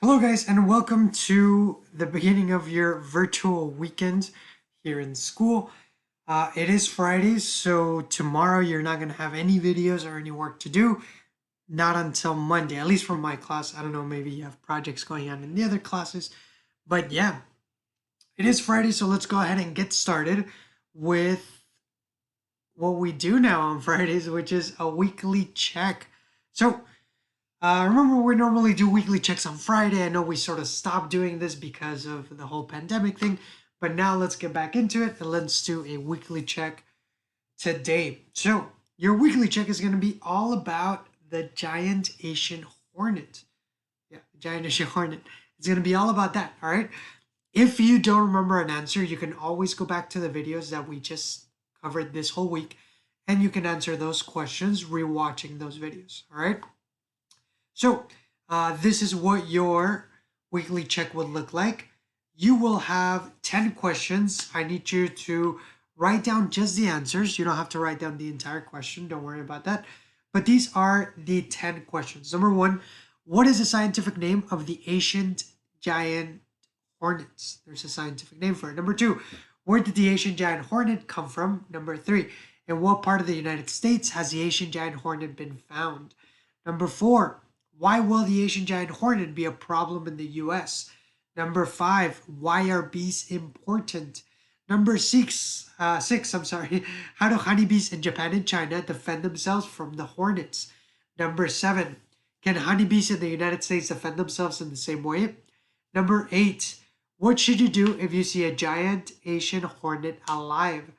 Hello, guys, and welcome to the beginning of your virtual weekend here in school. It is Friday, so tomorrow you're not going to have any videos or any work to do. Not until Monday, at least for my class. I don't know, maybe you have projects going on in the other classes. But yeah, it is Friday, so let's go ahead and get started with what we do now on Fridays, which is a weekly check. So, remember, we normally do weekly checks on Friday. I know we sort of stopped doing this because of the whole pandemic thing, but now let's get back into it and let's do a weekly check today. So, your weekly check is going to be all about the giant Asian hornet. Yeah, the giant Asian hornet. It's going to be all about that, all right? If you don't remember an answer, you can always go back to the videos that we just covered this whole week and you can answer those questions rewatching those videos, all right? So, this is what your weekly check would look like. You will have 10 questions. I need you to write down just the answers. You don't have to write down the entire question. Don't worry about that. But these are the 10 questions. Number one, what is the scientific name of the ancient giant hornets? There's a scientific name for it. Number two, where did the Asian giant hornet come from? Number three, in what part of the United States has the Asian giant hornet been found? Number four, why will the Asian giant hornet be a problem in the US? Number five, why are bees important? Number six, how do honeybees in Japan and China defend themselves from the hornets? Number seven, can honeybees in the United States defend themselves in the same way? Number eight, what should you do if you see a giant Asian hornet alive?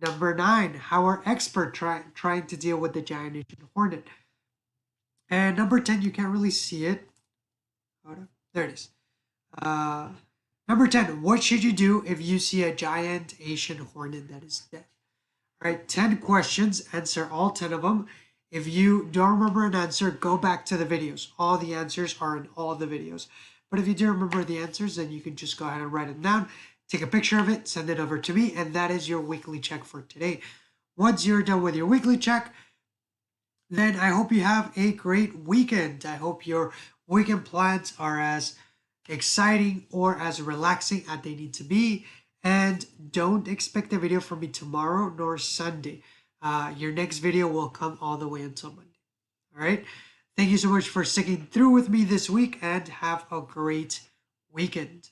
Number nine, how are experts trying to deal with the giant Asian hornet? And number 10, you can't really see it. Hold up. There it is. Number 10, what should you do if you see a giant Asian hornet that is dead? All right, 10 questions, answer all 10 of them. If you don't remember an answer, go back to the videos. All the answers are in all the videos. But if you do remember the answers, then you can just go ahead and write it down, take a picture of it, send it over to me, and that is your weekly check for today. Once you're done with your weekly check, then I hope you have a great weekend. I hope your weekend plans are as exciting or as relaxing as they need to be. And don't expect a video from me tomorrow nor Sunday. Your next video will come all the way until Monday. All right. Thank you so much for sticking through with me this week and have a great weekend.